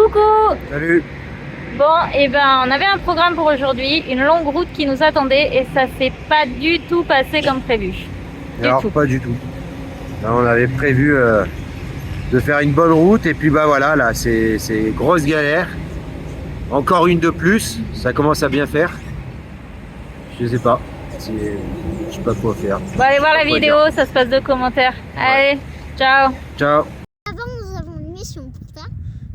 Coucou! Salut. Bon, et ben on avait un programme pour aujourd'hui, une longue route qui nous attendait et ça s'est pas du tout passé comme prévu. Et Du alors tout. pas du tout. Là, on avait prévu de faire une bonne route et puis bah voilà, là c'est grosse galère. Encore une de plus, ça commence à bien faire. Je sais pas. Je sais pas quoi faire. Bon, allez voir Pas la quoi vidéo, dire. ça se passe de commentaires. Ouais. Allez, ciao! Ciao. Avant, nous avons une mission pour toi.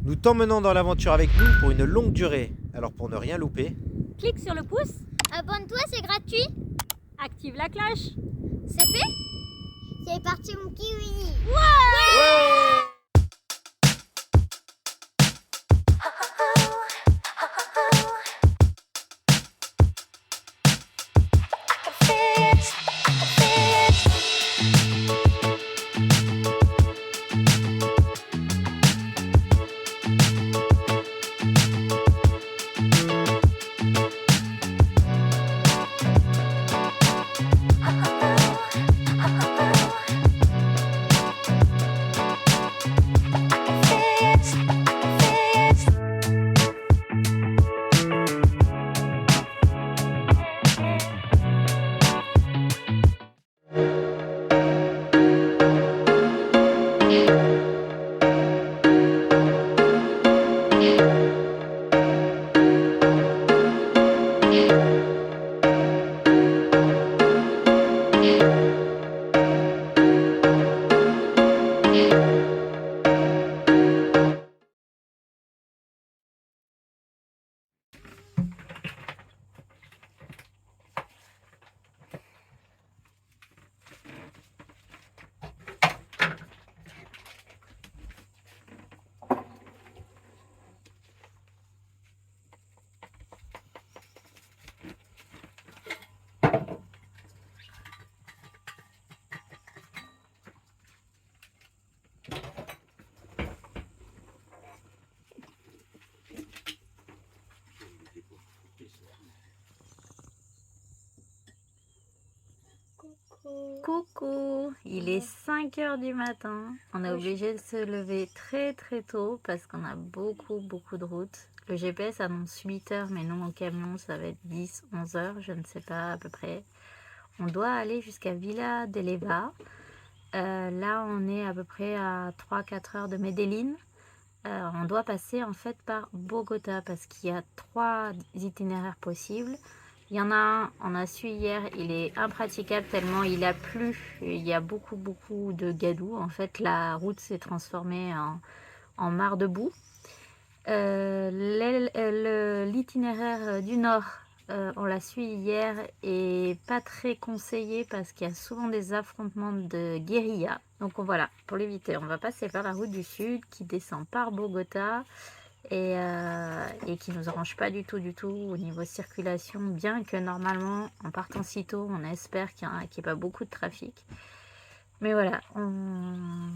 Nous t'emmenons dans l'aventure avec nous pour une longue durée. Alors pour ne rien louper, Clique sur le pouce, Abonne-toi, c'est gratuit. active la cloche. C'est fait. C'est parti, mon kiwi. Coucou, il est 5 heures du matin. On est obligé de se lever très très tôt parce qu'on a beaucoup de routes. Le GPS annonce 8 heures, mais nous en camion ça va être 10, 11 heures, je ne sais pas à peu près. On doit aller jusqu'à Villa de Leyva. Là on est à peu près à 3-4 heures de Medellín. On doit passer en fait par Bogota parce qu'il y a 3 itinéraires possibles. Il y en a un, on a su hier, il est impraticable tellement il a plu. Il y a beaucoup de gadou. En fait, la route s'est transformée en mare de boue. L'itinéraire du nord, on l'a su hier, est pas très conseillé parce qu'il y a souvent des affrontements de guérilla. Donc voilà, pour l'éviter, on va passer par la route du sud qui descend par Bogota. Et qui nous arrange pas du tout au niveau circulation, bien que normalement en partant si tôt on espère qu'il n'y ait pas beaucoup de trafic, mais voilà, on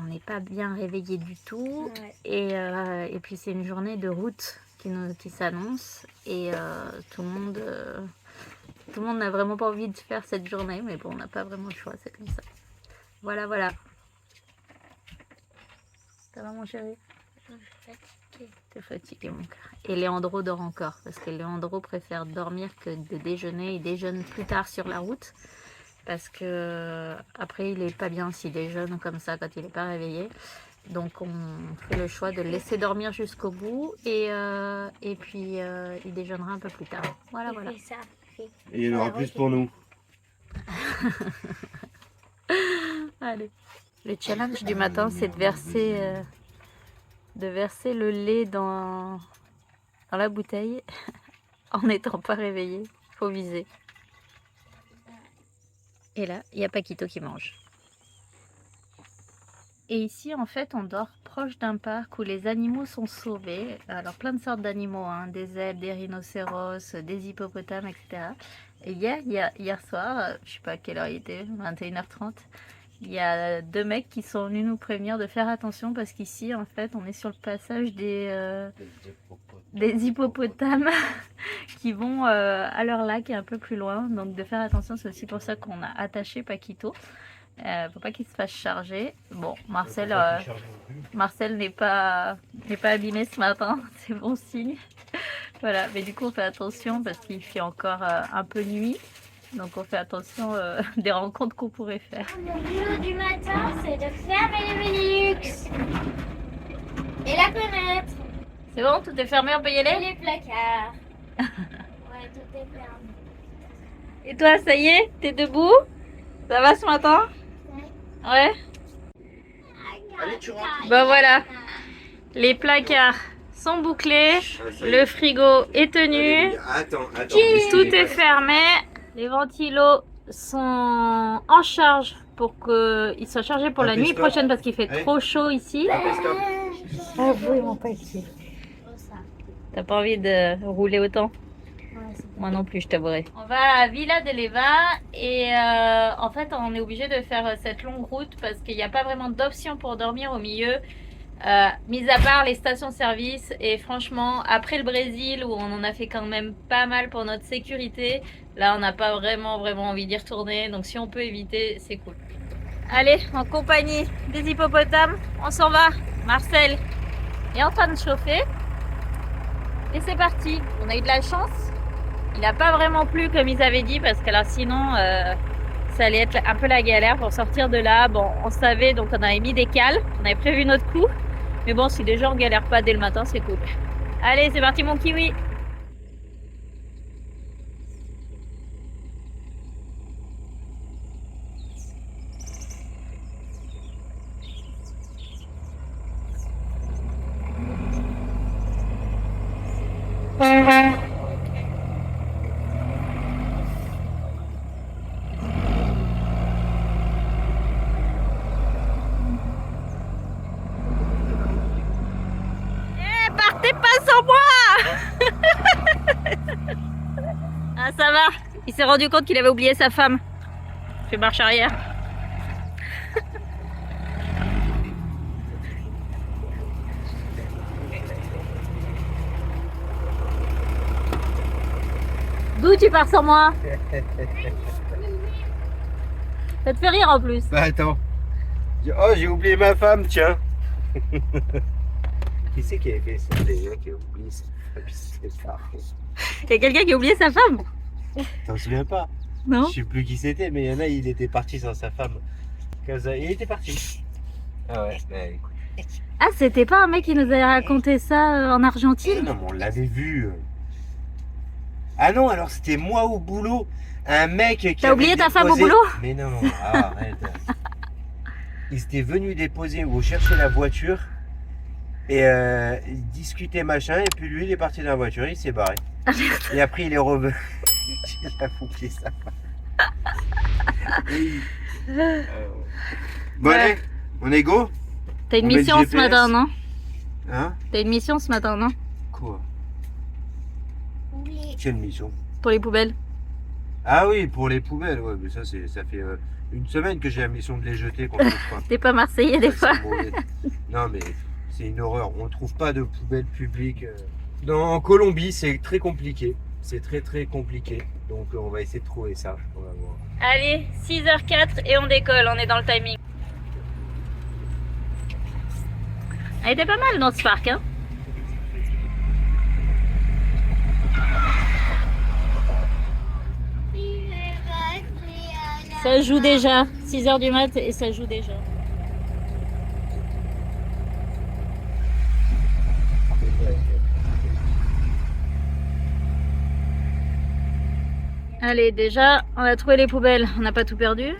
n'est pas bien réveillé du tout. Ouais. Et puis c'est une journée de route qui s'annonce et tout le monde n'a vraiment pas envie de faire cette journée, mais bon, on n'a pas vraiment le choix, c'est comme ça. Voilà. Ça va mon chéri? T'es fatigué mon cœur. Et Léandro dort encore parce que Léandro préfère dormir que de déjeuner. Il déjeune plus tard sur la route parce que après il est pas bien s'il déjeune comme ça quand il n'est pas réveillé. Donc on fait le choix de le laisser dormir jusqu'au bout et puis il déjeunera un peu plus tard. Voilà. Et il y en aura plus pour nous. Allez. Le challenge du matin, c'est de verser le lait dans la bouteille en n'étant pas réveillé. Faut viser. Et là, il y a Paquito qui mange. Et ici, en fait, on dort proche d'un parc où les animaux sont sauvés. Alors, plein de sortes d'animaux, hein, des zèbres, des rhinocéros, des hippopotames, etc. Et hier soir, je sais pas à quelle heure il était, 21h30, il y a 2 mecs qui sont venus nous prévenir de faire attention parce qu'ici, en fait, on est sur le passage des hippopotames qui vont à leur lac et un peu plus loin. Donc, de faire attention, c'est aussi pour ça qu'on a attaché Paquito. Faut pas qu'il se fasse charger. Bon, Marcel n'est pas abîmé ce matin, c'est bon signe. Voilà, mais du coup on fait attention parce qu'il fait encore un peu nuit. Donc on fait attention des rencontres qu'on pourrait faire. Mon boulot du matin, c'est de fermer les Velux et la fenêtre C'est bon, tout est fermé, on peut y et aller? les placards. Ouais, tout est fermé. Et toi, ça y est, t'es debout? Ça va ce matin? Ouais. Allez, tu rentres. Bon voilà, les placards sont bouclés, le frigo est tenu, Attends. tout est fermé, les ventilos sont en charge pour qu'ils soient chargés pour la nuit prochaine parce qu'il fait trop chaud ici. Ah oui, mon petit. T'as pas envie de rouler autant? Moi non plus, je t'avouerai. On va à Villa de Leyva et en fait on est obligé de faire cette longue route parce qu'il n'y a pas vraiment d'option pour dormir au milieu, mis à part les stations-service. Et franchement, après le Brésil où on en a fait quand même pas mal pour notre sécurité, là on n'a pas vraiment envie d'y retourner. Donc si on peut éviter, c'est cool. Allez, en compagnie des hippopotames, on s'en va. Marcel est en train de chauffer. Et c'est parti. On a eu de la chance. Il n'a pas vraiment plu comme ils avaient dit parce que là sinon ça allait être un peu la galère pour sortir de là. Bon, on savait, donc on avait mis des cales, on avait prévu notre coup. Mais bon, si déjà on galère pas dès le matin, c'est cool. Allez, c'est parti mon kiwi. Partez pas sans moi. Ah ça va, il s'est rendu compte qu'il avait oublié sa femme. Je fais marche arrière. D'où tu pars sans moi? Ça te fait rire en plus. Bah attends. Oh, j'ai oublié ma femme, tiens. Qui c'est qui a fait ça? Les gens qui ont oublié ça. C'est ça. Il y a quelqu'un qui a oublié sa femme? T'en souviens pas? Non? Je sais plus qui c'était, mais il y en a, il était parti sans sa femme. Comme ça, il était parti. Ah ouais, bah écoute. Ah, c'était pas un mec qui nous avait raconté ça en Argentine? Non, mais on l'avait vu. Ah non, alors c'était moi au boulot. Un mec qui. T'as oublié ta femme au boulot? Mais non, arrête. Il s'était venu déposer ou chercher la voiture. Et il discutait machin. Et puis lui, il est parti dans la voiture, il s'est barré. Et après, il est revenu. Il a foutu ça. Bon, Ouais. allez, on est go? T'as une On met le mission ce GPS. matin, non? Hein? T'as une mission ce matin, non? Quoi? Oui. Quelle mission? Pour les poubelles. Ah oui, pour les poubelles, ouais, mais ça fait une semaine que j'ai la mission de les jeter qu'on trouve pas. T'es pas marseillais des fois? C'est mauvais. Non mais c'est une horreur, on trouve pas de poubelles publiques. En Colombie, c'est très compliqué. C'est très compliqué. Donc on va essayer de trouver ça. On va voir. Allez, 6h04 et on décolle, on est dans le timing. Elle était pas mal dans ce parc, hein? Ça joue déjà, 6h du mat et ça joue déjà. Allez, déjà, on a trouvé les poubelles, on n'a pas tout perdu.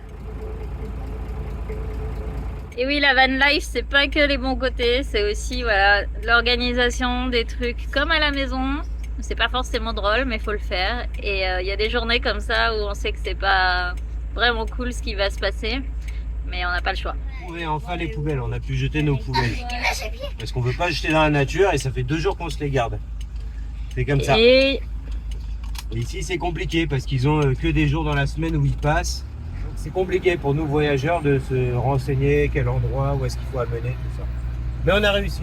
Et oui, la van life, c'est pas que les bons côtés, c'est aussi voilà, l'organisation des trucs comme à la maison. C'est pas forcément drôle, mais il faut le faire. Et il y a des journées comme ça où on sait que c'est pas vraiment cool ce qui va se passer, mais on n'a pas le choix. Oui, enfin les poubelles, on a pu jeter nos poubelles. Parce qu'on veut pas jeter dans la nature et ça fait 2 jours qu'on se les garde. C'est comme ça. Et Et ici c'est compliqué parce qu'ils ont que des jours dans la semaine où ils passent. Donc c'est compliqué pour nous voyageurs de se renseigner quel endroit, où est-ce qu'il faut amener, tout ça. Mais on a réussi.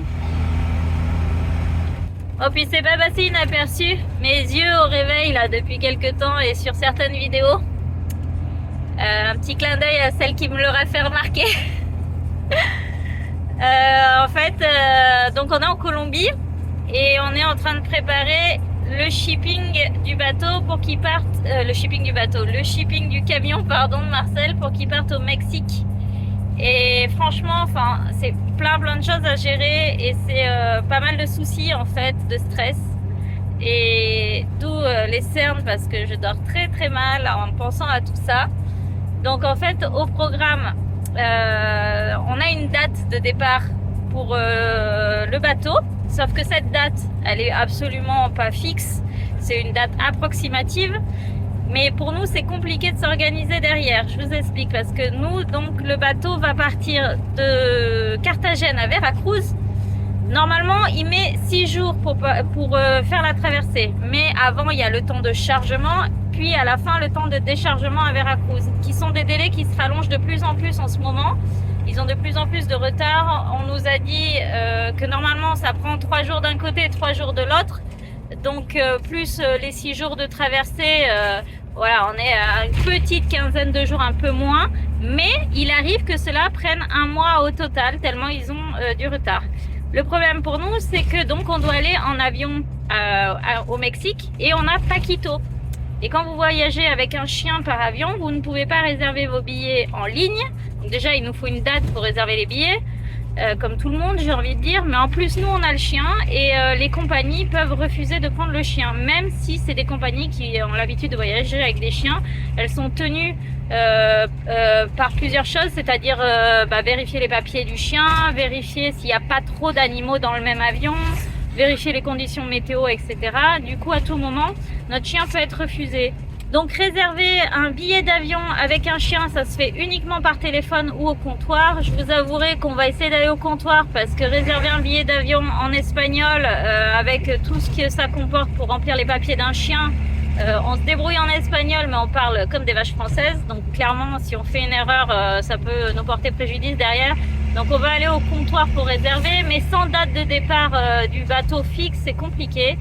oh, puis c'est pas passé inaperçu. Mes yeux au réveil là depuis quelques temps et sur certaines vidéos. Un petit clin d'œil à celle qui me l'aura fait remarquer. En fait, donc on est en Colombie et on est en train de préparer le shipping du bateau pour qu'il parte, le shipping du camion, pardon, de Marcel pour qu'il parte au Mexique. Et franchement, enfin, c'est plein de choses à gérer et c'est pas mal de soucis en fait, de stress. Et d'où les cernes parce que je dors très très mal en pensant à tout ça. Donc en fait, au programme, on a une date de départ pour le bateau, sauf que cette date, elle est absolument pas fixe. C'est une date approximative. Mais pour nous, c'est compliqué de s'organiser derrière. Je vous explique parce que nous, donc, le bateau va partir de Carthagène à Veracruz. Normalement, il met 6 jours pour faire la traversée. Mais avant, il y a le temps de chargement, puis à la fin, le temps de déchargement à Veracruz, qui sont des délais qui se rallongent de plus en plus en ce moment. Ils ont de plus en plus de retard. On nous a dit que normalement, ça prend 3 jours d'un côté et 3 jours de l'autre. Donc, plus les 6 jours de traversée, voilà, on est à une petite quinzaine de jours, un peu moins. Mais il arrive que cela prenne un mois au total, tellement ils ont du retard. Le problème pour nous, c'est que donc on doit aller en avion au Mexique et on a Paquito. Et quand vous voyagez avec un chien par avion, vous ne pouvez pas réserver vos billets en ligne. Donc déjà, il nous faut une date pour réserver les billets, comme tout le monde, j'ai envie de dire. Mais en plus, nous, on a le chien et les compagnies peuvent refuser de prendre le chien. Même si c'est des compagnies qui ont l'habitude de voyager avec des chiens, elles sont tenues par plusieurs choses, c'est-à-dire vérifier les papiers du chien, vérifier s'il n'y a pas trop d'animaux dans le même avion, vérifier les conditions météo, etc. Du coup, à tout moment, notre chien peut être refusé. Donc, réserver un billet d'avion avec un chien, ça se fait uniquement par téléphone ou au comptoir. Je vous avouerai qu'on va essayer d'aller au comptoir parce que réserver un billet d'avion en espagnol avec tout ce que ça comporte pour remplir les papiers d'un chien, on se débrouille en espagnol, mais on parle comme des vaches françaises. Donc clairement, si on fait une erreur, ça peut nous porter préjudice derrière. Donc on va aller au comptoir pour réserver, mais sans date de départ du bateau fixe, c'est compliqué.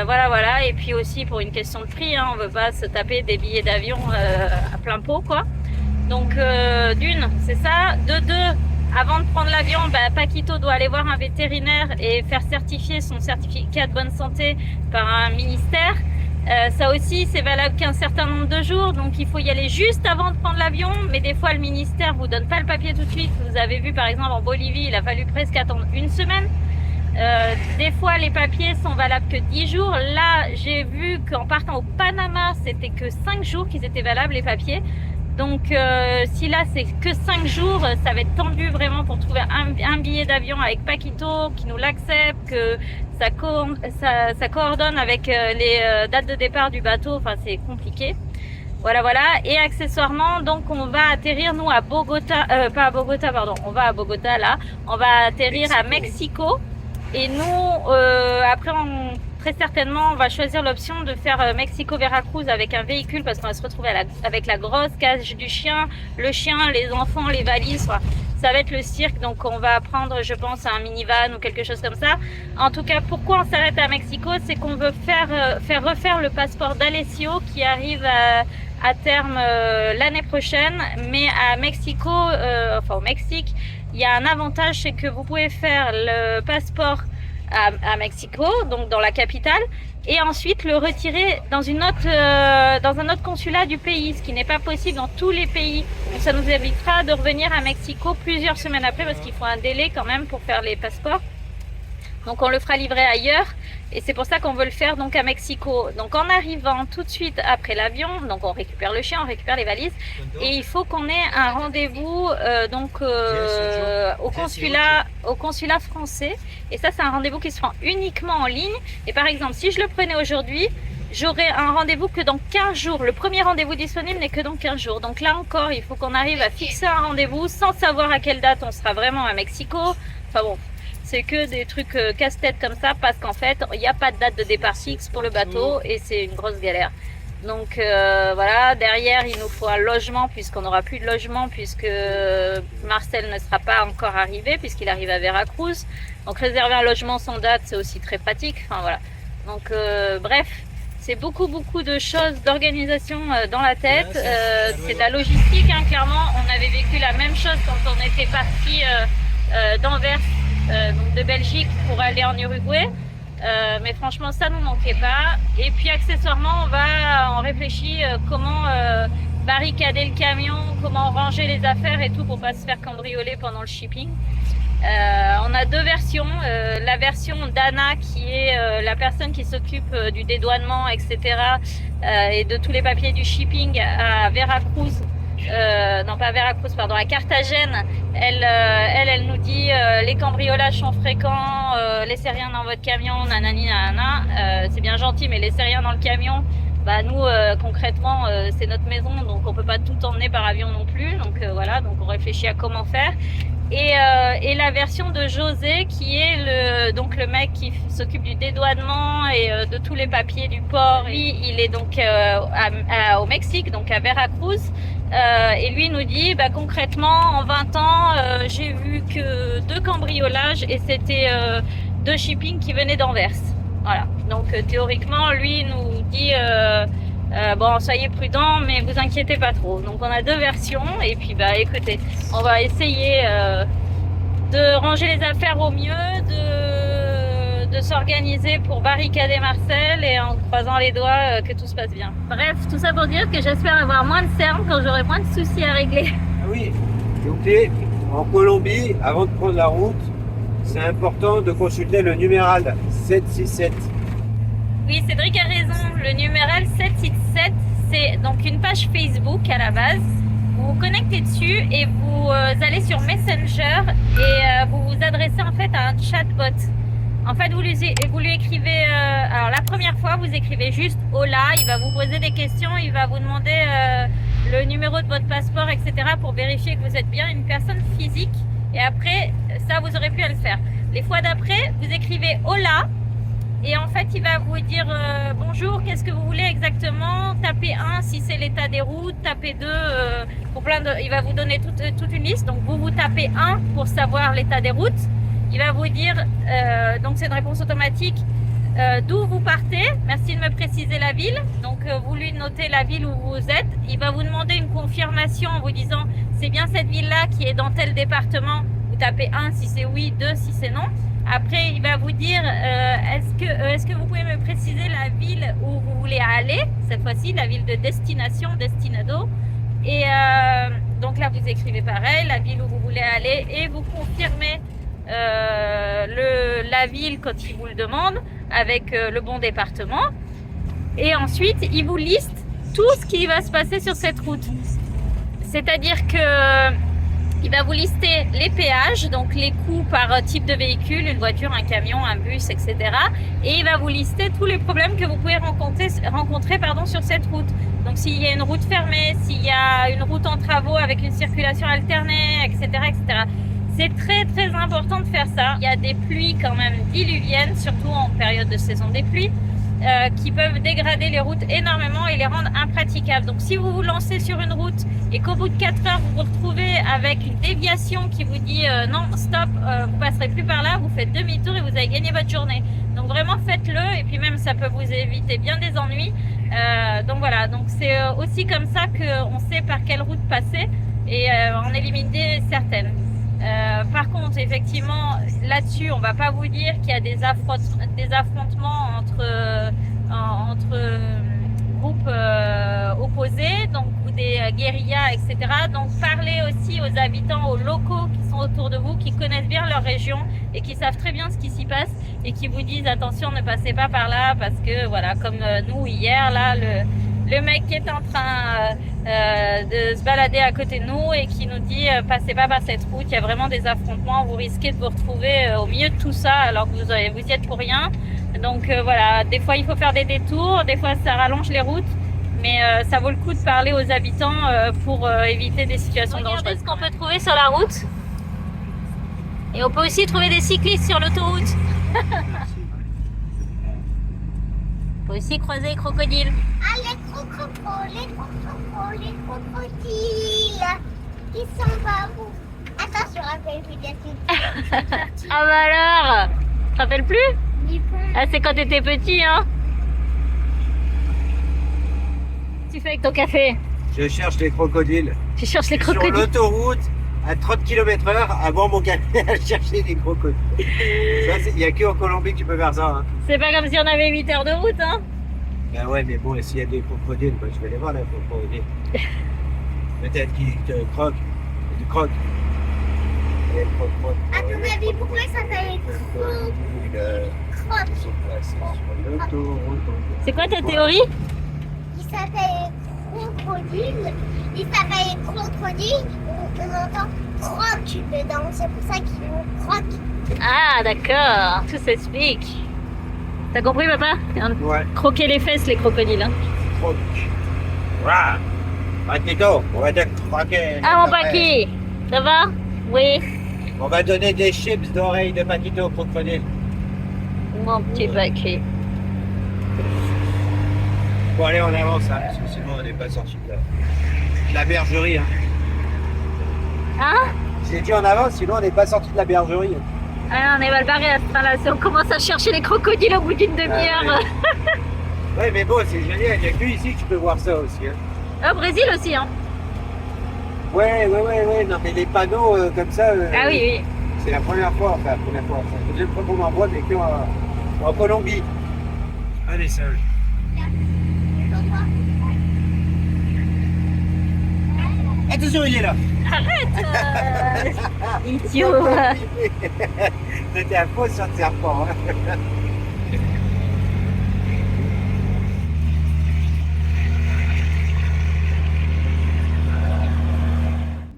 Voilà. Et puis aussi pour une question de prix, hein, on veut pas se taper des billets d'avion à plein pot, quoi. Donc d'une, c'est ça. De deux, avant de prendre l'avion, Paquito doit aller voir un vétérinaire et faire certifier son certificat de bonne santé par un ministère. Ça aussi, c'est valable qu'un certain nombre de jours, donc il faut y aller juste avant de prendre l'avion, mais des fois le ministère vous donne pas le papier tout de suite. Vous avez vu par exemple en Bolivie, il a fallu presque attendre une semaine. Des fois les papiers sont valables que 10 jours. Là, j'ai vu qu'en partant au Panama, c'était que 5 jours qu'ils étaient valables les papiers. Donc si là c'est que 5 jours, ça va être tendu vraiment pour trouver un billet d'avion avec Paquito, qui nous l'accepte, que ça coordonne avec les dates de départ du bateau, enfin c'est compliqué. Voilà. Et accessoirement, donc on va atterrir nous à Bogota, pas à Bogota, pardon, on va à Bogota là, on va atterrir à Mexico. Et nous, après, très certainement, on va choisir l'option de faire Mexico-Veracruz avec un véhicule parce qu'on va se retrouver avec la grosse cage du chien, le chien, les enfants, les valises. Ça va être le cirque, donc on va prendre, je pense, un minivan ou quelque chose comme ça. En tout cas, pourquoi on s'arrête à Mexico, c'est qu'on veut faire refaire le passeport d'Alessio qui arrive à terme l'année prochaine. Mais à Mexico, au Mexique, il y a un avantage, c'est que vous pouvez faire le passeport à Mexico, donc dans la capitale, et ensuite le retirer dans un autre consulat du pays, ce qui n'est pas possible dans tous les pays. Donc ça nous évitera de revenir à Mexico plusieurs semaines après, parce qu'il faut un délai quand même pour faire les passeports. Donc on le fera livrer ailleurs et c'est pour ça qu'on veut le faire donc à Mexico. Donc en arrivant tout de suite après l'avion, donc on récupère le chien, on récupère les valises et il faut qu'on ait un rendez-vous au consulat français. Et ça c'est un rendez-vous qui se prend uniquement en ligne. Et par exemple si je le prenais aujourd'hui, j'aurai un rendez-vous que dans 15 jours. Le premier rendez-vous disponible n'est que dans 15 jours. Donc là encore, il faut qu'on arrive à fixer un rendez-vous sans savoir à quelle date on sera vraiment à Mexico. Enfin bon, c'est que des trucs casse-tête comme ça parce qu'en fait, il n'y a pas de date de départ fixe pour le bateau et c'est une grosse galère. Donc voilà, derrière, il nous faut un logement puisqu'on n'aura plus de logement puisque Marcel ne sera pas encore arrivé puisqu'il arrive à Veracruz. Donc réserver un logement sans date, c'est aussi très pratique. Enfin voilà. Donc bref, c'est beaucoup de choses, d'organisation dans la tête. C'est de la logistique, hein, clairement. On avait vécu la même chose quand on était parti d'Anvers, donc de Belgique, pour aller en Uruguay. Mais franchement, ça nous manquait pas. Et puis accessoirement, on réfléchit comment barricader le camion, comment ranger les affaires et tout pour pas se faire cambrioler pendant le shipping. On a deux versions, la version d'Anna qui est la personne qui s'occupe du dédouanement, etc. Et de tous les papiers du shipping à Veracruz, non pas à Veracruz, pardon, à Carthagène. Elle nous dit les cambriolages sont fréquents, laissez rien dans votre camion, nanani nanana. C'est bien gentil, mais laissez rien dans le camion. Bah nous concrètement c'est notre maison, donc on peut pas tout emmener par avion non plus. Donc voilà, donc on réfléchit à comment faire. Et la version de José qui est le mec qui s'occupe du dédouanement et de tous les papiers du port. Lui, il est donc au Mexique, donc à Veracruz. Et lui nous dit concrètement en 20 ans j'ai vu que 2 cambriolages et c'était 2 shipping qui venaient d'Anvers. Voilà, donc théoriquement lui nous dit bon, soyez prudents, mais vous inquiétez pas trop. Donc on a 2 versions et puis écoutez, on va essayer de ranger les affaires au mieux, de s'organiser pour barricader Marcel et en croisant les doigts que tout se passe bien. Bref, tout ça pour dire que j'espère avoir moins de cernes quand j'aurai moins de soucis à régler. Ah oui, donc en Colombie, avant de prendre la route, c'est important de consulter le numéral 767. Oui, Cédric a raison. Le numéral 767, c'est donc une page Facebook à la base. Vous vous connectez dessus et vous allez sur Messenger et vous vous adressez en fait à un chatbot. En fait, vous lui écrivez, alors la première fois, vous écrivez juste « Hola », il va vous poser des questions, il va vous demander le numéro de votre passeport, etc. pour vérifier que vous êtes bien une personne physique. Et après, ça, vous aurez plus à le faire. Les fois d'après, vous écrivez « Hola ». Et en fait, il va vous dire bonjour, qu'est-ce que vous voulez exactement? Tapez 1 si c'est l'état des routes, tapez 2 pour il va vous donner toute une liste. Donc vous tapez 1 pour savoir l'état des routes. Il va vous dire, donc c'est une réponse automatique, d'où vous partez. Merci de me préciser la ville. Donc vous lui notez la ville où vous êtes. Il va vous demander une confirmation en vous disant c'est bien cette ville-là qui est dans tel département. Vous tapez 1 si c'est oui, 2 si c'est non. Après, il va vous dire est-ce que vous pouvez me préciser la ville où vous voulez aller? Cette fois-ci, la ville de destination, destinado. Et donc là, vous écrivez pareil, la ville où vous voulez aller et vous confirmez la ville quand il vous le demande avec le bon département. Et ensuite, il vous liste tout ce qui va se passer sur cette route. C'est-à-dire que il va vous lister les péages, donc les coûts par type de véhicule, une voiture, un camion, un bus, etc. Et il va vous lister tous les problèmes que vous pouvez rencontrer sur cette route. Donc s'il y a une route fermée, s'il y a une route en travaux avec une circulation alternée, etc. etc. C'est très important de faire ça. Il y a des pluies quand même diluviennes, surtout en période de saison des pluies, qui peuvent dégrader les routes énormément et les rendre impraticables. Donc si vous vous lancez sur une route et qu'au bout de 4 heures vous vous retrouvez avec une déviation qui vous dit non stop, vous passerez plus par là, vous faites demi-tour et vous avez gagné votre journée. Donc vraiment faites-le et puis même ça peut vous éviter bien des ennuis. Donc voilà, donc c'est aussi comme ça qu'on sait par quelle route passer et en éliminer certaines. Par contre, effectivement, là-dessus, on va pas vous dire qu'il y a des affrontements entre groupes opposés, donc ou des guérillas, etc. Donc, parlez aussi aux habitants, aux locaux qui sont autour de vous, qui connaissent bien leur région et qui savent très bien ce qui s'y passe et qui vous disent attention, ne passez pas par là parce que voilà, comme nous hier là, le mec qui est en train de se balader à côté de nous et qui nous dit passez pas par cette route, il y a vraiment des affrontements, vous risquez de vous retrouver au milieu de tout ça alors que vous y êtes pour rien. Donc voilà, des fois il faut faire des détours, des fois ça rallonge les routes, mais ça vaut le coup de parler aux habitants pour éviter des situations dangereuses. Regardez ce qu'on peut trouver sur la route. Et on peut aussi trouver des cyclistes sur l'autoroute. On peut aussi croiser les crocodiles. Ah, les crocodiles. Ils sont pas où? Attention, rappelle peut-être. Ah bah alors, tu te rappelles plus? Ah, c'est quand t'étais petit, hein? tu fais avec ton café? Je cherche les crocodiles. Tu cherches les Sur crocodiles? l'autoroute, à 30 km/h, avant mon café, à chercher des crocodiles. Il n'y a qu'en Colombie que tu peux faire ça. Hein. C'est pas comme si on avait 8 heures de route, hein? Ben ouais, mais bon, s'il y a des crocodiles, ben, je vais les voir, les crocodiles. Peut-être qu'ils te croquent. Ils te croquent. À ton avis, pourquoi ça s'appelle croque? C'est quoi ta théorie? Il s'appelle crocodile. Il s'appelle crocodile. On entend croque dedans. C'est pour ça qu'ils vont croque. Ah, d'accord, tout s'explique. T'as compris, papa? Ouais. Croquer les fesses, les crocodiles. Hein. Croque. Voilà. Patito, on va te croquer. Ah, mon Paki, ça va? Oui, On va donner des chips d'oreilles de Patito au crocodile. mon petit Paki. Bon, allez, on avance, hein, parce que sinon on n'est pas sorti de la bergerie. Hein. Hein? J'ai dit on avance, sinon on n'est pas sorti de la bergerie. Ah, on est mal barré à ce train-là. Si on commence à chercher les crocodiles au bout d'une demi-heure. Ouais, mais bon, c'est génial. Il n'y a que ici que tu peux voir ça aussi. Hein. Au Brésil aussi, hein? Ouais. Non, mais les panneaux comme ça. Ah oui, oui. C'est la première fois, enfin, la première fois. C'est la deuxième fois qu'on en voit, mais qu'en Colombie. Allez, sage. Attention, il est là. Arrête idiot. C'était un faux sur le serpent. Hein.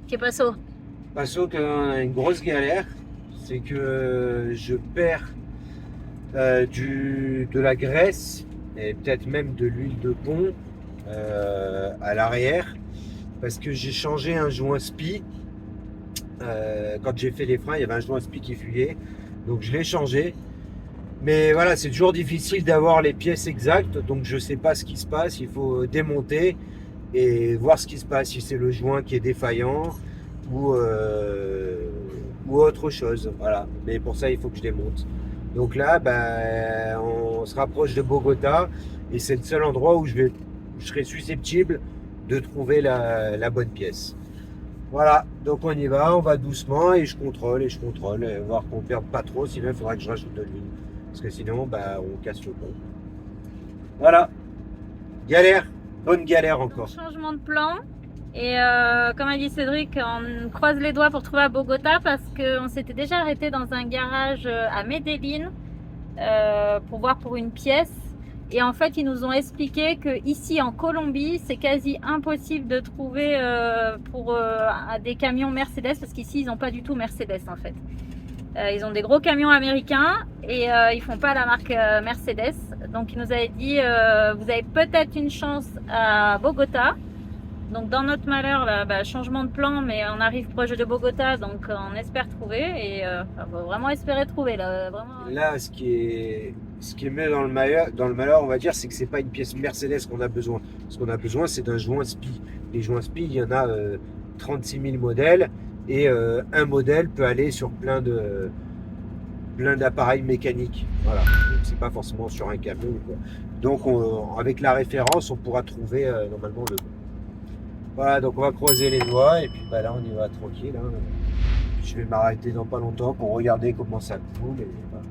Qu'est-ce qui passe? Passo qu'on a une grosse galère, c'est que je perds de la graisse et peut-être même de l'huile de pont à l'arrière parce que j'ai changé un joint spi. Quand j'ai fait les freins, il y avait un joint spi qui fuyait, donc je l'ai changé. Mais voilà, c'est toujours difficile d'avoir les pièces exactes, donc je sais pas ce qui se passe. Il faut démonter et voir ce qui se passe, si c'est le joint qui est défaillant ou autre chose. Voilà. Mais pour ça, il faut que je démonte. Donc là, ben, on se rapproche de Bogota et c'est le seul endroit où je serai susceptible de trouver la bonne pièce. Voilà, donc on y va, on va doucement et je contrôle, voir qu'on ne perde pas trop, sinon il faudra que je rajoute de l'huile. Parce que sinon, bah, on casse le pont. Voilà, galère, bonne galère encore. Changement de plan. Et comme a dit Cédric, on croise les doigts pour trouver à Bogota parce qu'on s'était déjà arrêté dans un garage à Medellín pour voir pour une pièce. Et en fait, ils nous ont expliqué que ici en Colombie, c'est quasi impossible de trouver pour des camions Mercedes parce qu'ici, ils n'ont pas du tout Mercedes en fait. Ils ont des gros camions américains et ils font pas la marque Mercedes. Donc, ils nous avaient dit, vous avez peut-être une chance à Bogota. Donc, dans notre malheur, là, bah, changement de plan, mais on arrive proche de Bogota, donc on espère trouver et on va vraiment espérer trouver là. Vraiment. Là, ce qui est mieux dans le malheur, on va dire, c'est que c'est pas une pièce Mercedes qu'on a besoin. Ce qu'on a besoin, c'est d'un joint SPI. Les joints SPI, il y en a 36 000 modèles et un modèle peut aller sur plein d'appareils mécaniques. Voilà. Donc, c'est pas forcément sur un camion. Quoi. Donc, avec la référence, on pourra trouver normalement le bon. Voilà, donc on va croiser les doigts et puis bah, là, on y va tranquille. Hein. Je vais m'arrêter dans pas longtemps pour regarder comment ça coule. Et, voilà.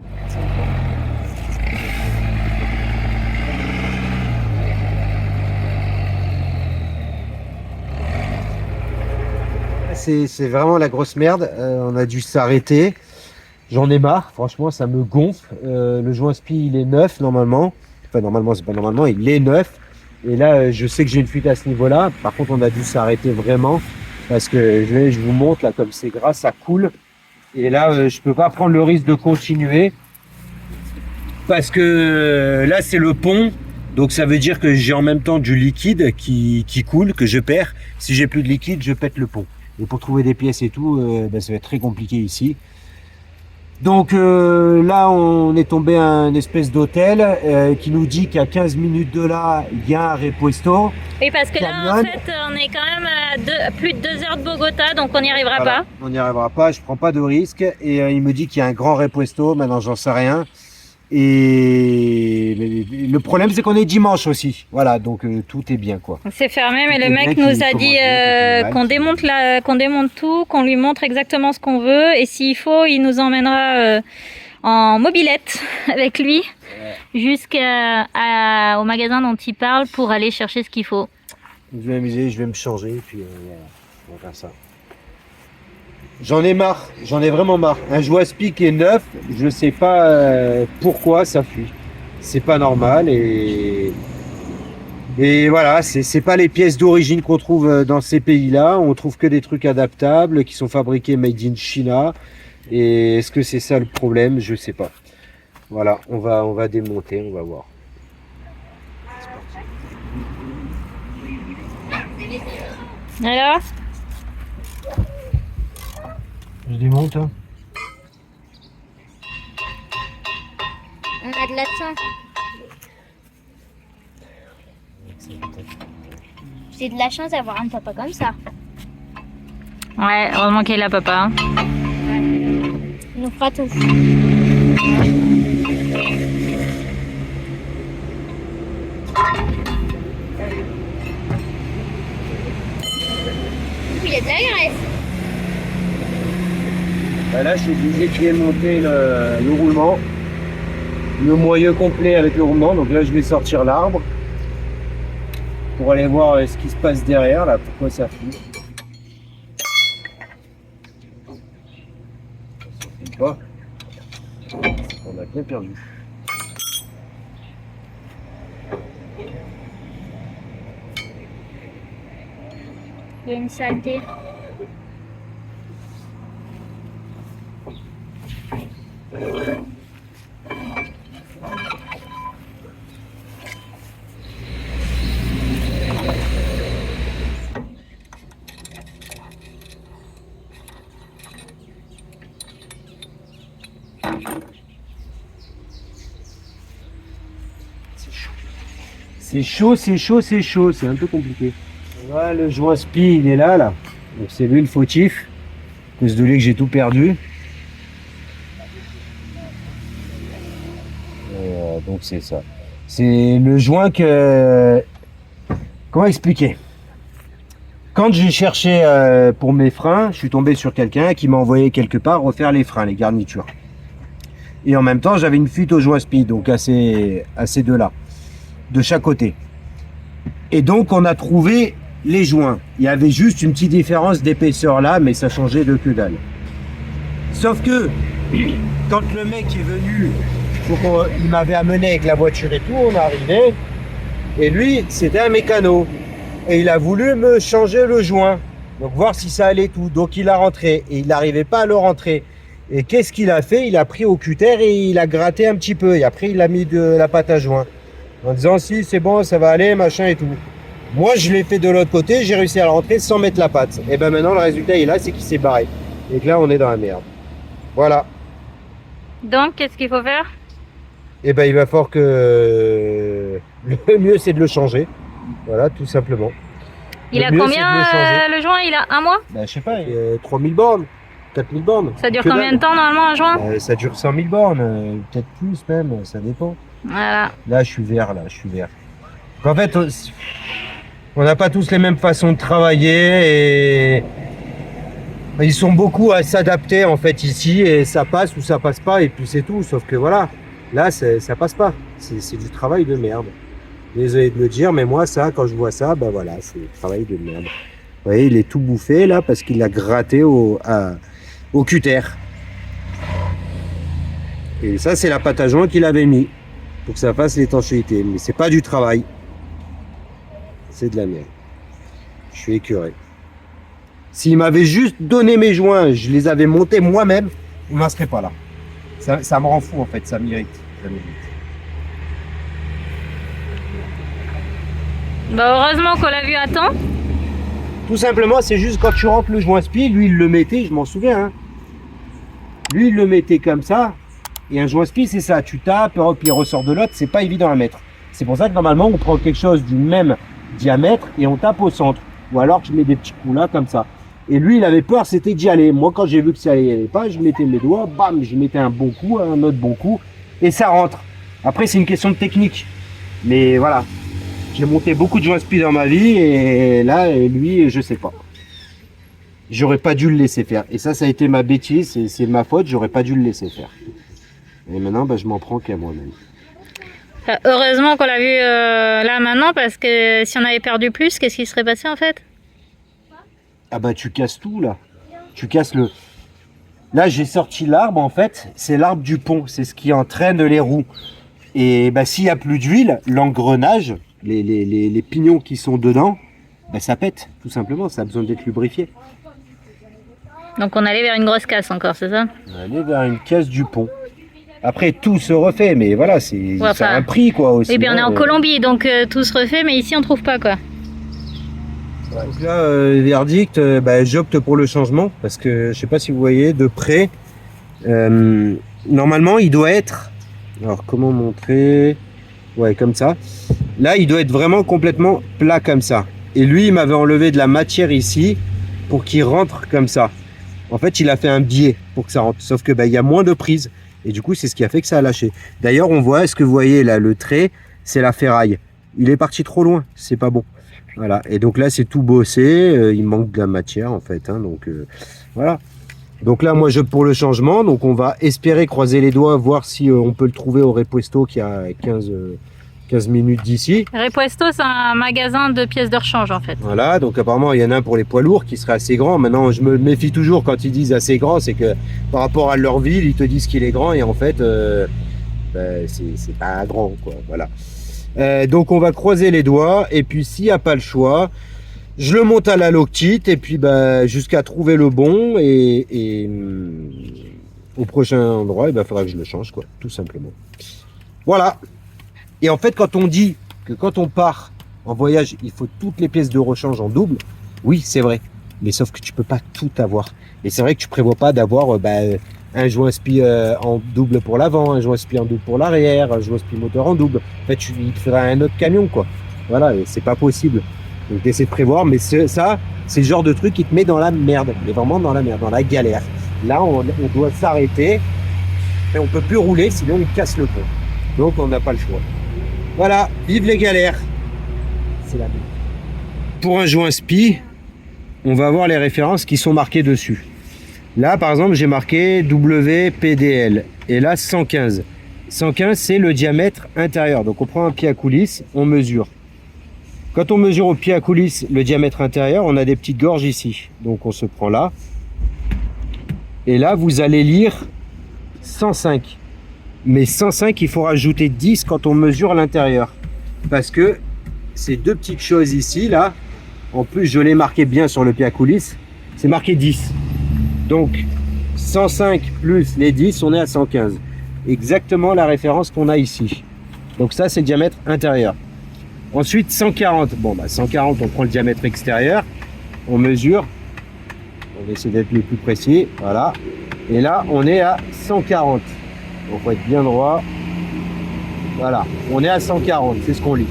C'est vraiment la grosse merde. On a dû s'arrêter. J'en ai marre. Franchement, ça me gonfle. Le joint SPI, il est neuf normalement. Enfin, normalement, c'est pas normalement. Il est neuf. Et là, je sais que j'ai une fuite à ce niveau-là. Par contre, on a dû s'arrêter vraiment. Parce que je vous montre là, comme c'est gras, ça coule. Et là, je peux pas prendre le risque de continuer. Parce que là, c'est le pont. Donc ça veut dire que j'ai en même temps du liquide qui coule, que je perds. Si j'ai plus de liquide, je pète le pont. Et pour trouver des pièces et tout, ça va être très compliqué ici. Donc là, on est tombé à un espèce d'hôtel qui nous dit qu'à 15 minutes de là, il y a un repuesto. Oui, parce que là, en fait, on est quand même à plus de 2 heures de Bogota, donc on n'y arrivera pas. On n'y arrivera pas, je prends pas de risque. Et il me dit qu'il y a un grand repuesto, maintenant j'en sais rien. Et le problème c'est qu'on est dimanche aussi. Voilà, donc tout est bien quoi. C'est fermé, mais Tout le est mec bien nous qu'il a commence dit bien, qu'on démonte tout, qu'on lui montre exactement ce qu'on veut. Et s'il faut, il nous emmènera en mobilette avec lui jusqu'au magasin dont il parle pour aller chercher ce qu'il faut. Je vais m'amuser, je vais me changer, et puis voilà, on va faire ça. J'en ai marre, j'en ai vraiment marre. Un Joie-Spi qui est neuf, je sais pas pourquoi ça fuit. C'est pas normal et voilà, c'est pas les pièces d'origine qu'on trouve dans ces pays-là. On trouve que des trucs adaptables qui sont fabriqués made in China. Et est-ce que c'est ça le problème? Je sais pas. Voilà, on va démonter, on va voir. Alors? Je démonte. Hein. On a de la chance. J'ai de la chance d'avoir un papa comme ça. Ouais, heureusement qu'il a papa. Il nous fera tout. Il y a de la graisse. Bah là, je suis obligé de démonter le roulement. Le moyeu complet avec le roulement. Donc là, je vais sortir l'arbre pour aller voir ce qui se passe derrière, là, pourquoi ça fuit. Pas. On a bien perdu. Il y a une saleté. C'est chaud, c'est chaud, c'est chaud, c'est un peu compliqué. Voilà, le Joie-Spi, il est là. Donc c'est lui le fautif. À cause de lui que j'ai tout perdu. Donc c'est ça. C'est le joint que... Comment expliquer? Quand j'ai cherché pour mes freins, je suis tombé sur quelqu'un qui m'a envoyé quelque part refaire les freins, les garnitures. Et en même temps, j'avais une fuite au Joie-Spi, donc à ces deux-là, de chaque côté. Et donc, on a trouvé les joints. Il y avait juste une petite différence d'épaisseur là, mais ça changeait de que dalle. Sauf que, quand le mec est venu, il m'avait amené avec la voiture et tout, on est arrivé, et lui, c'était un mécano. Et il a voulu me changer le joint, donc voir si ça allait tout. Donc il a rentré, et il n'arrivait pas à le rentrer. Et qu'est-ce qu'il a fait? Il a pris au cutter et il a gratté un petit peu. Et après, il a mis de la pâte à joint. En disant, si, c'est bon, ça va aller, machin et tout. Moi, je l'ai fait de l'autre côté, j'ai réussi à le rentrer sans mettre la pâte. Et ben maintenant, le résultat est là, c'est qu'il s'est barré. Et que là, on est dans la merde. Voilà. Donc, qu'est-ce qu'il faut faire? Et ben il va falloir que... Le mieux, c'est de le changer. Voilà, tout simplement. Il a combien le joint? Il a un mois? Ben, je sais pas, 3000 bornes. 4000 bornes. Ça dure combien de temps normalement un joint? Ça dure 100 000 bornes, peut-être plus même, ça dépend. Voilà. Là, je suis vert, là, je suis vert. En fait, on n'a pas tous les mêmes façons de travailler et ils sont beaucoup à s'adapter en fait ici et ça passe ou ça passe pas et puis c'est tout. Sauf que voilà, là, ça passe pas. C'est du travail de merde. Désolé de le dire, mais moi, ça, quand je vois ça, ben voilà, c'est du travail de merde. Vous voyez, il est tout bouffé là parce qu'il l'a gratté au cutter. Et ça, c'est la pâte à joint qu'il avait mis pour que ça fasse l'étanchéité. Mais c'est pas du travail. C'est de la merde. Je suis écœuré. S'il m'avait juste donné mes joints, je les avais montés moi-même, il n'en serait pas là. Ça me rend fou en fait, ça m'irrite. Bah heureusement qu'on l'a vu à temps. Tout simplement, c'est juste quand tu rentres le Joie-Spi, lui il le mettait, je m'en souviens. Hein. Lui il le mettait comme ça. Et un Joie-Spi, c'est ça, tu tapes, hop, il ressort de l'autre, c'est pas évident à mettre. C'est pour ça que normalement, on prend quelque chose du même diamètre et on tape au centre. Ou alors, je mets des petits coups là, comme ça. Et lui, il avait peur, c'était d'y aller. Moi, quand j'ai vu que ça allait pas, je mettais mes doigts, bam, je mettais un bon coup, un autre bon coup, et ça rentre. Après, c'est une question de technique. Mais voilà, j'ai monté beaucoup de joint spi dans ma vie et là, lui, je sais pas. J'aurais pas dû le laisser faire. Et ça a été ma bêtise, c'est ma faute, j'aurais pas dû le laisser faire. Et maintenant, bah, je m'en prends qu'à moi-même. Heureusement qu'on l'a vu là maintenant, parce que si on avait perdu plus, qu'est-ce qui serait passé en fait? Ah bah tu casses tout là. Tu casses le... Là j'ai sorti l'arbre en fait, c'est l'arbre du pont, c'est ce qui entraîne les roues. Et bah s'il n'y a plus d'huile, l'engrenage, les pignons qui sont dedans, bah ça pète tout simplement, ça a besoin d'être lubrifié. Donc on allait vers une grosse casse encore, c'est ça? On allait vers une casse du pont. Après tout se refait, mais voilà, c'est Ouais, un prix quoi aussi. Et puis on est en Colombie, donc tout se refait, mais ici on trouve pas quoi. Donc là, verdict, bah, j'opte pour le changement parce que je sais pas si vous voyez de près. Normalement, il doit être. Alors comment montrer? Ouais, comme ça. Là, il doit être vraiment complètement plat comme ça. Et lui, il m'avait enlevé de la matière ici pour qu'il rentre comme ça. En fait, il a fait un biais pour que ça rentre. Sauf que bah, il y a moins de prise. Et du coup, c'est ce qui a fait que ça a lâché. D'ailleurs, on voit, ce que vous voyez là, le trait, c'est la ferraille. Il est parti trop loin. C'est pas bon. Voilà, et donc là c'est tout bossé, il manque de la matière en fait, hein, donc voilà. Donc là moi je pour le changement, donc on va espérer croiser les doigts, voir si on peut le trouver au Repuesto qui a 15 minutes d'ici. Repuesto c'est un magasin de pièces de rechange en fait. Voilà, donc apparemment il y en a un pour les poids lourds qui serait assez grand. Maintenant je me méfie toujours quand ils disent assez grand, c'est que par rapport à leur ville ils te disent qu'il est grand et en fait bah, c'est pas grand quoi, voilà. Donc on va croiser les doigts et puis s'il n'y a pas le choix, je le monte à la loctite et puis bah, jusqu'à trouver le bon et au prochain endroit, il faudra que je le change quoi, tout simplement. Voilà. Et en fait quand on dit que quand on part en voyage, il faut toutes les pièces de rechange en double, oui c'est vrai, mais sauf que tu peux pas tout avoir. Et c'est vrai que tu prévois pas d'avoir un joint spi en double pour l'avant, un joint spi en double pour l'arrière, un joint spi moteur en double. En fait, il te faudra un autre camion, quoi. Voilà, et c'est pas possible. Donc, essaie de prévoir, mais ça, c'est le genre de truc qui te met dans la merde. Mais vraiment dans la merde, dans la galère. Là, on doit s'arrêter et on peut plus rouler, sinon il casse le pont. Donc, on n'a pas le choix. Voilà, vive les galères. C'est la vie. Pour un joint spi, on va avoir les références qui sont marquées dessus. Là, par exemple, j'ai marqué WPDL. Et là, 115. 115, c'est le diamètre intérieur. Donc, on prend un pied à coulisse, on mesure. Quand on mesure au pied à coulisse le diamètre intérieur, on a des petites gorges ici. Donc, on se prend là. Et là, vous allez lire 105. Mais 105, il faut rajouter 10 quand on mesure l'intérieur. Parce que ces deux petites choses ici, là, en plus, je l'ai marqué bien sur le pied à coulisse, c'est marqué 10. Donc 105 plus les 10, on est à 115. Exactement la référence qu'on a ici. Donc ça c'est le diamètre intérieur. Ensuite 140. Bon bah 140 on prend le diamètre extérieur. On mesure. On va essayer d'être le plus précis. Voilà. Et là on est à 140. Donc faut être bien droit. Voilà. On est à 140. C'est ce qu'on lit.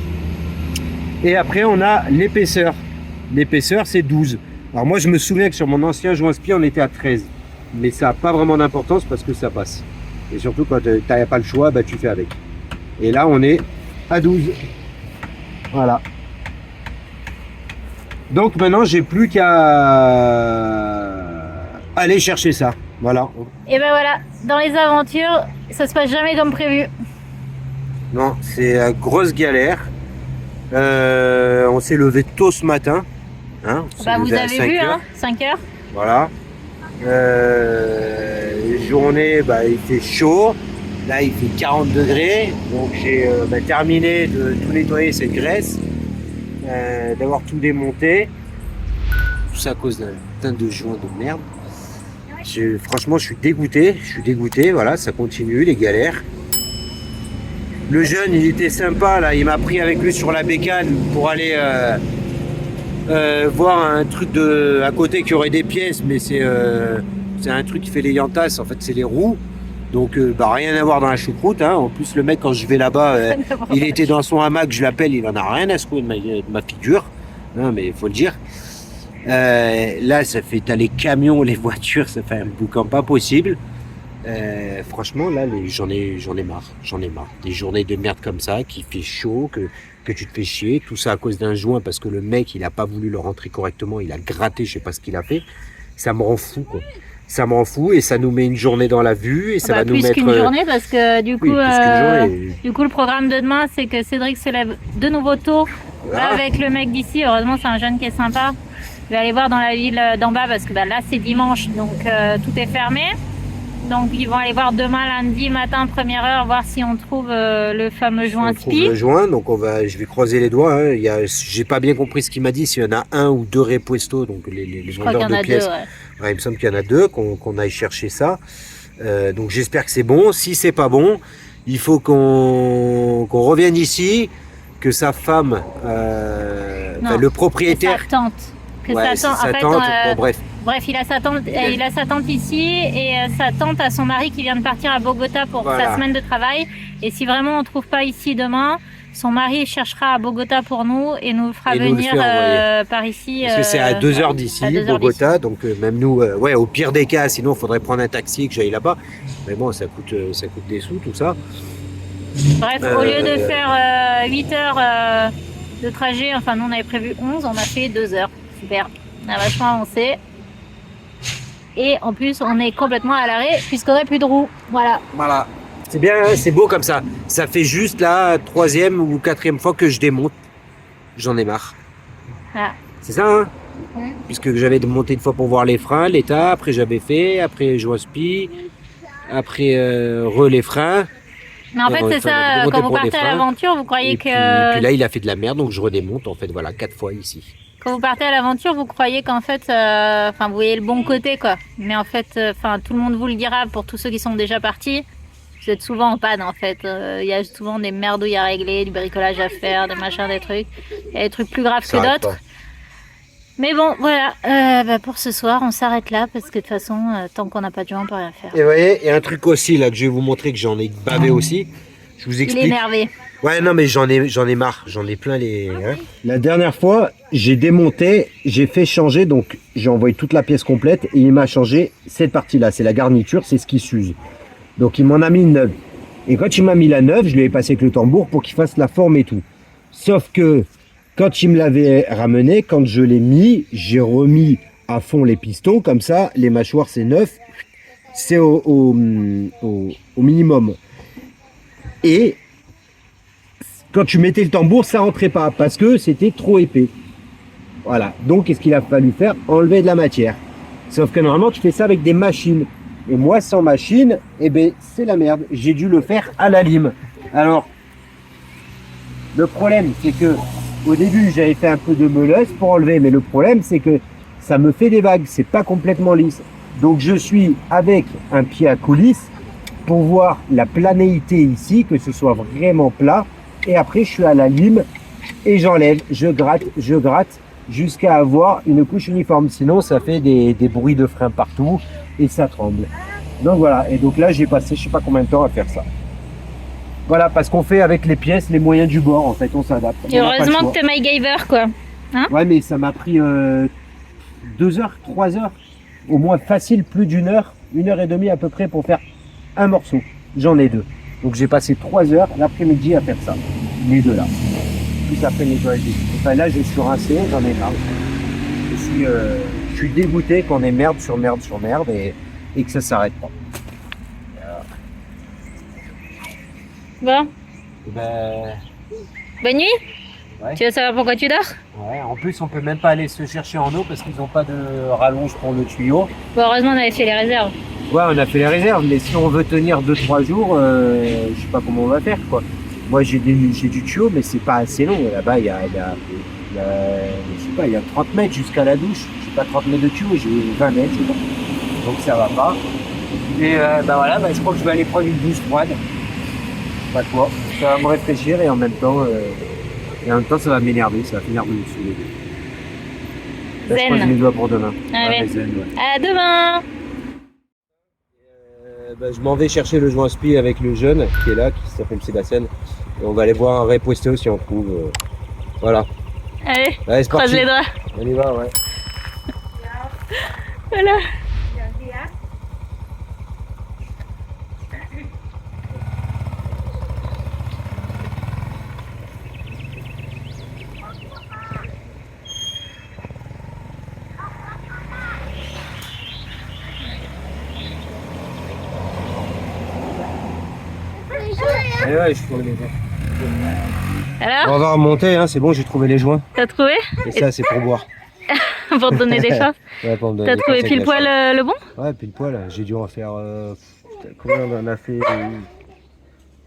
Et après on a l'épaisseur. L'épaisseur c'est 12. Alors moi je me souviens que sur mon ancien joint spi on était à 13, mais ça n'a pas vraiment d'importance parce que ça passe. Et surtout quand tu n'as pas le choix, bah, tu fais avec. Et là on est à 12. Voilà. Donc maintenant j'ai plus qu'à aller chercher ça. Voilà. Et ben voilà, dans les aventures, ça se passe jamais comme prévu. Non, c'est une grosse galère. On s'est levé tôt ce matin. Hein, bah vous avez vu, hein, 5 heures. Voilà. Journée, bah, il fait chaud. Là, il fait 40 degrés. Donc, j'ai terminé de tout nettoyer cette graisse, d'avoir tout démonté. Tout ça à cause d'un putain de joint de merde. Franchement, je suis dégoûté. Voilà, ça continue, les galères. Le jeune, il était sympa. Là, il m'a pris avec lui sur la bécane pour aller voir un truc à côté qui aurait des pièces, mais c'est un truc qui fait les yantas, en fait c'est les roues, donc rien à voir dans la choucroute, hein. En plus le mec quand je vais là-bas, il était dans son hamac, je l'appelle, il en a rien à secouer de ma figure, non mais il faut le dire. Là ça fait, t'as les camions, les voitures, ça fait un boucan pas possible, Franchement, là, j'en ai marre. J'en ai marre. Des journées de merde comme ça, qui fait chaud, que tu te fais chier. Tout ça à cause d'un joint parce que le mec, il a pas voulu le rentrer correctement. Il a gratté, je sais pas ce qu'il a fait. Ça me rend fou, quoi. Ça me rend fou et ça nous met une journée dans la vue et ça va nous plus mettre. Qu'une journée parce que du coup, Oui, plus qu'une journée. du coup, le programme de demain, c'est que Cédric se lève de nouveau tôt Voilà. avec le mec d'ici. Heureusement, c'est un jeune qui est sympa. Je vais aller voir dans la ville d'en bas parce que bah, là, c'est dimanche, donc tout est fermé. Donc, ils vont aller voir demain, lundi matin, première heure, voir si on trouve le fameux joint On trouve SPI. le joint, donc je vais croiser les doigts. Hein. J'ai pas bien compris ce qu'il m'a dit, s'il y en a un ou deux Repuesto, donc les Je crois qu'il y vendeurs en de a pièces. deux, ouais. Ouais, il me semble qu'il y en a deux, qu'on aille chercher ça. Donc j'espère que c'est bon. Si c'est pas bon, il faut qu'on revienne ici, que sa femme, Non, le Que propriétaire, sa tante. Que ouais, sa tante. sa En fait, tante, bon, bref, bref, il a sa tante ici et sa tante a son mari qui vient de partir à Bogota pour Voilà. sa semaine de travail. Et si vraiment on trouve pas ici demain, son mari cherchera à Bogota pour nous et nous le fera Et nous le venir fait envoyer. par ici. parce que c'est à 2 heures d'ici, à 2 heures Bogota, donc même nous, ouais, au pire des cas, sinon il faudrait prendre un taxi et que j'aille là-bas. Mais bon, ça coûte des sous, tout ça. Bref, au lieu de faire 8 heures de trajet, enfin nous on avait prévu 11, on a fait 2 heures. Super, on a vachement avancé. Et en plus, on est complètement à l'arrêt puisqu'on n'a plus de roues. Voilà. Voilà. C'est bien, hein, c'est beau comme ça. Ça fait juste la 3e ou 4e fois que je démonte. J'en ai marre. Voilà. C'est ça, hein Ouais. Puisque j'avais monté une fois pour voir les freins, l'état, après j'avais fait, après joint SPI, après les freins. Mais en Et fait, on c'est est ça, remonté quand vous pour des partez à freins. l'aventure, vous croyez Et que... puis là, il a fait de la merde, donc je redémonte, en fait, voilà, 4 fois ici. Quand vous partez à l'aventure, vous croyez qu'en fait, enfin, vous voyez le bon côté, quoi. Mais en fait, enfin, tout le monde vous le dira pour tous ceux qui sont déjà partis. Vous êtes souvent en panne, en fait. Il y a souvent des merdouilles à régler, du bricolage à faire, des machins, des trucs. Il y a des trucs plus graves Ça que arrête d'autres. pas. Mais bon, voilà. Bah, pour ce soir, on s'arrête là parce que de toute façon, tant qu'on n'a pas de joint, on peut rien faire. Et vous voyez, il y a un truc aussi, là, que je vais vous montrer, que j'en ai bavé aussi. Je vous Il est explique. énervé. Ouais, non, mais j'en ai marre. J'en ai plein les. Hein. La dernière fois, j'ai démonté, j'ai fait changer, donc j'ai envoyé toute la pièce complète et il m'a changé cette partie-là. C'est la garniture, c'est ce qui s'use. Donc il m'en a mis une neuve. Et quand il m'a mis la neuve, je lui ai passé avec le tambour pour qu'il fasse la forme et tout. Sauf que quand il me l'avait ramené, quand je l'ai mis, j'ai remis à fond les pistons, comme ça, les mâchoires c'est neuf, c'est au minimum. Et quand tu mettais le tambour, ça rentrait pas parce que c'était trop épais. Voilà. Donc, qu'est-ce qu'il a fallu faire? Enlever de la matière. Sauf que normalement, tu fais ça avec des machines. Et moi, sans machine, eh ben, c'est la merde. J'ai dû le faire à la lime. Alors, le problème, c'est que au début, j'avais fait un peu de meuleuse pour enlever, mais le problème, c'est que ça me fait des vagues. C'est pas complètement lisse. Donc, je suis avec un pied à coulisse pour voir la planéité ici, que ce soit vraiment plat. Et après, je suis à la lime et j'enlève, je gratte jusqu'à avoir une couche uniforme. Sinon, ça fait des bruits de frein partout et ça tremble. Donc voilà. Et donc là, j'ai passé je sais pas combien de temps à faire ça. Voilà, parce qu'on fait avec les pièces, les moyens du bord. En fait, on s'adapte. Et On n'a pas le heureusement choix. que t'es MacGyver, quoi. Ouais, mais ça m'a pris 2 heures, 3 heures. Au moins facile, plus d'1 heure, 1h30 à peu près pour faire un morceau. J'en ai 2. Donc j'ai passé 3 heures l'après-midi à faire ça. Les deux là. Plus après nettoyage. Enfin là, je suis rincé, j'en ai marre. Je suis dégoûté qu'on ait merde sur merde sur merde et que ça s'arrête pas. Bon, Ben, bonne nuit. ouais. Tu veux savoir pourquoi tu dors? Ouais, en plus, on peut même pas aller se chercher en eau parce qu'ils n'ont pas de rallonge pour le tuyau. Bon, heureusement, on avait fait les réserves. Ouais, on a fait les réserves, mais si on veut tenir 2-3 jours, je sais pas comment on va faire, quoi. Moi, j'ai du tuyau, mais c'est pas assez long. Là-bas, il y a, je sais pas, il y a 30 mètres jusqu'à la douche. J'ai pas 30 mètres de tuyau, j'ai 20 mètres. Donc ça va pas. Et bah voilà, bah, je crois que je vais aller prendre une douche froide. Pas quoi. Ça va me réfléchir et en même temps, ça va m'énerver, ça va finir de me saouler. Là, je crois que je les dois pour demain. Allez. Ouais, zen, ouais. À demain. Bah, je m'en vais chercher le joint SPI avec le jeune qui est là, qui s'appelle Sébastien. Et on va aller voir un Repuesto si on trouve. Voilà. Allez, Allez, c'est croise parti. les doigts. On y va, ouais. Voilà. ouais, je trouve les joints. Alors, On va remonter, hein, c'est bon, j'ai trouvé les joints. t'as trouvé? Et ça, c'est pour boire. Pour te donner des chances. Ouais, pour me donner T'as des trouvé conseils pile d'achat. poil le bon? Ouais, pile poil. J'ai dû en faire. Combien on en a fait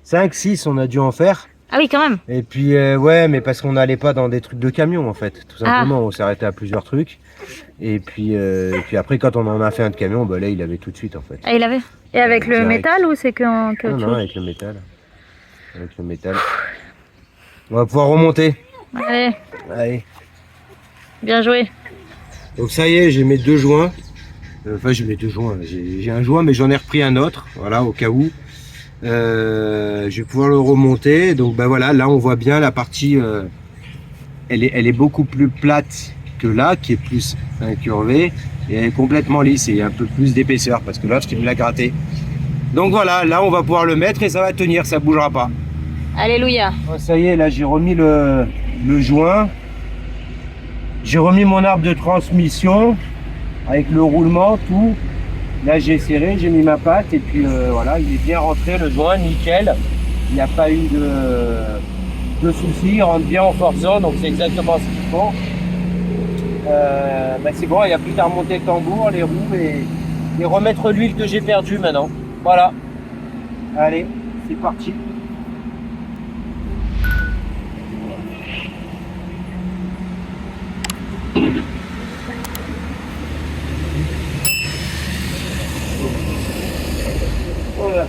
5, 6, on a dû en faire. Ah oui, quand même. Et puis, ouais, mais parce qu'on n'allait pas dans des trucs de camion en fait. Tout simplement, on s'arrêtait à plusieurs trucs. Et puis après, quand on en a fait un de camion, bah, là, il avait tout de suite en fait. Ah, il avait. Et avec le Direct. métal ou c'est qu'en Non, caoutchouc? non, avec le métal. Avec le métal. On va pouvoir remonter. Allez, Allez. bien joué. Donc ça y est, j'ai mes 2 joints. Enfin, j'ai mes 2 joints. J'ai un joint, mais j'en ai repris un autre. Voilà, au cas où. Je vais pouvoir le remonter. Donc ben voilà, là on voit bien la partie. Elle est beaucoup plus plate que là, qui est plus incurvée. Et elle est complètement lisse et il y a un peu plus d'épaisseur parce que là, je t'ai mis la gratter. Donc voilà, là on va pouvoir le mettre et ça va tenir, ça bougera pas. Alléluia. Oh, ça y est, là j'ai remis le joint. J'ai remis mon arbre de transmission avec le roulement, tout. Là j'ai serré, j'ai mis ma patte et puis voilà, il est bien rentré le joint, nickel. Il n'y a pas eu de soucis, il rentre bien en forçant, donc c'est exactement ce qu'il faut. Ben c'est bon, il n'y a plus qu'à remonter le tambour, les roues et remettre l'huile que j'ai perdue maintenant. Voilà. Allez, c'est parti. Voilà.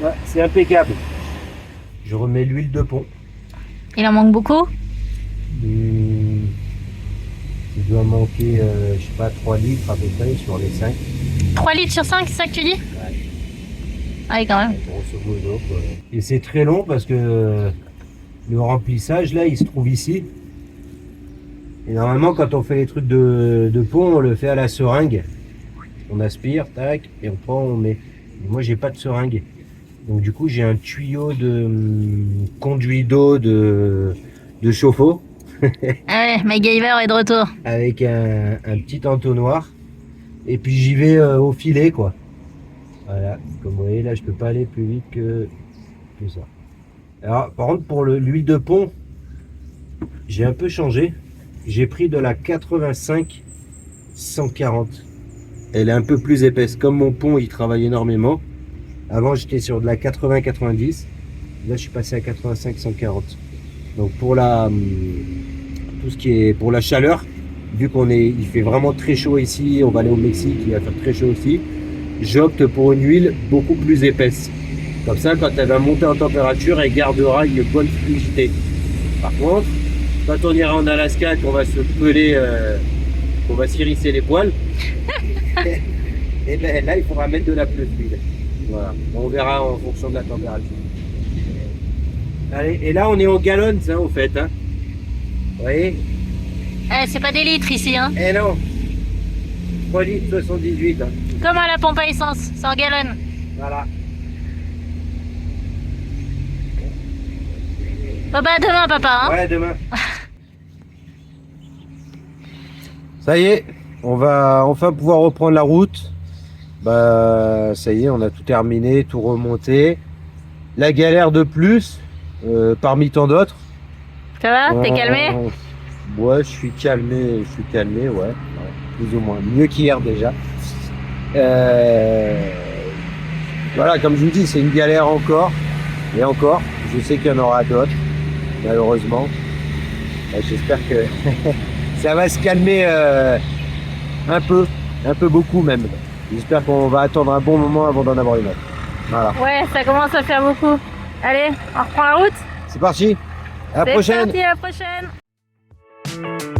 Ouais, c'est impeccable. Je remets l'huile de pont. Il en manque beaucoup? Il doit manquer, je sais pas, 3 litres à peu près sur les 5. 3 litres sur 5, c'est ça que tu dis? Ouais. Ah oui, quand même. Grosso modo, quoi. Et c'est très long parce que le remplissage là il se trouve ici. Et normalement quand on fait les trucs de pont, on le fait à la seringue. On aspire, tac, et on prend, on met. Et moi j'ai pas de seringue. Donc du coup j'ai un tuyau de conduit d'eau de chauffe-eau. Ah ouais, MacGyver est de retour. Avec un petit entonnoir. Et puis j'y vais au filet quoi. Voilà, comme vous voyez là je peux pas aller plus vite que ça. Alors par contre pour l'huile de pont, j'ai un peu changé. J'ai pris de la 85 140. Elle est un peu plus épaisse. Comme mon pont il travaille énormément. Avant j'étais sur de la 80 90. Là je suis passé à 85 140. Donc pour tout ce qui est pour la chaleur, vu il fait vraiment très chaud ici, on va aller au Mexique, il va faire très chaud aussi. J'opte pour une huile beaucoup plus épaisse. Comme ça, quand elle va monter en température, elle gardera une bonne fluidité. Par contre, quand on ira en Alaska et qu'on va se peler, qu'on va s'irrisser les poils, et ben là, il faudra mettre de la plus fluide. Voilà. On verra en fonction de la température. Allez, et là, on est en gallons, hein, au fait. Hein. Vous voyez? C'est pas des litres ici, hein. Eh non, 3 litres 78. Hein. Comme à la pompe à essence, c'est en gallon. Voilà. Bon bah demain, papa, hein. Ouais, demain. Ça y est, on va enfin pouvoir reprendre la route. Bah, ça y est, on a tout terminé, tout remonté. La galère de plus, parmi tant d'autres. Ça va? T'es calmé? Ouais, je suis calmé, ouais. Plus ou moins. Mieux qu'hier déjà. Voilà, comme je vous dis, c'est une galère encore. Et encore, je sais qu'il y en aura d'autres, malheureusement. J'espère que ça va se calmer un peu beaucoup même. J'espère qu'on va attendre un bon moment avant d'en avoir une autre. Voilà. Ouais, ça commence à faire beaucoup. Allez, on reprend la route? C'est parti. À la prochaine. C'est parti, à la prochaine.